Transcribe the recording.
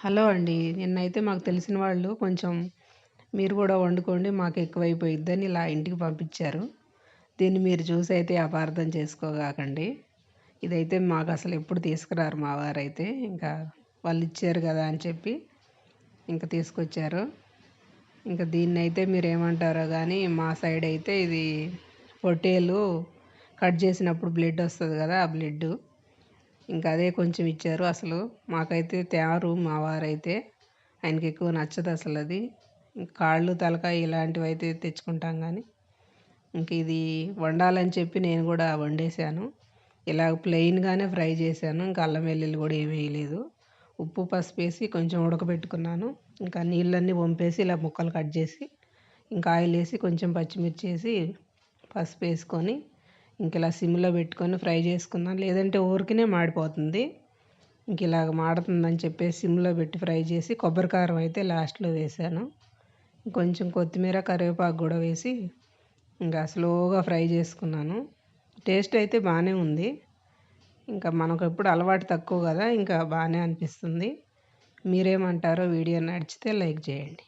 Hello అండి. నిన్నైతే మాకు తెలిసిన వాళ్ళు కొంచెం మీరు కూడా వండుకోండి మాకు ఎక్కువైపోయిద్దని ఇలా ఇంటికి పంపించారు. దీన్ని మీరు చూసైతే అపార్థం చేసుకోగాకండి. ఇదైతే మాకు అసలు ఎప్పుడు తీసుకురారు మా వారైతే. ఇంకా వాళ్ళు ఇచ్చారు కదా అని చెప్పి ఇంకా తీసుకొచ్చారు. ఇంకా దీన్నైతే మీరేమంటారో కానీ మా సైడ్ అయితే ఇది పొట్టేలు కట్ చేసినప్పుడు బ్లడ్ వస్తుంది కదా, ఆ బ్లడ్ ఇంకా అదే కొంచెం ఇచ్చారు. అసలు మాకైతే తేరు మా వారైతే. ఆయనకి ఎక్కువ నచ్చదు అసలు అది. కాళ్ళు తలకాయ ఇలాంటివి అయితే తెచ్చుకుంటాం కానీ ఇంక ఇది వండాలని చెప్పి నేను కూడా వండేసాను. ఇలా ప్లెయిన్గానే ఫ్రై చేశాను. ఇంకా అల్లం వెల్లుల్లి కూడా ఏమీ వేయలేదు. ఉప్పు పసుపు వేసి కొంచెం ఉడకబెట్టుకున్నాను. ఇంకా నీళ్ళన్నీ వంపేసి ఇలా ముక్కలు కట్ చేసి ఇంకా ఆయిల్ వేసి కొంచెం పచ్చిమిర్చి వేసి పసుపు వేసుకొని ఇంక ఇలా సిమ్లో పెట్టుకొని ఫ్రై చేసుకున్నాను. లేదంటే ఊరికనే మాడిపోతుంది. ఇంక ఇలాగ మాడుతుందని చెప్పేసి సిమ్లో పెట్టి ఫ్రై చేసి కొబ్బరి కారం అయితే లాస్ట్లో వేసాను. కొంచెం కొత్తిమీర కరివేపాకు కూడా వేసి ఇంకా స్లోగా ఫ్రై చేసుకున్నాను. టేస్ట్ అయితే బాగానే ఉంది. ఇంకా మనకు ఎప్పుడు అలవాటు తక్కువ కదా, ఇంకా బాగానే అనిపిస్తుంది. మీరేమంటారో వీడియో నచ్చితే లైక్ చేయండి.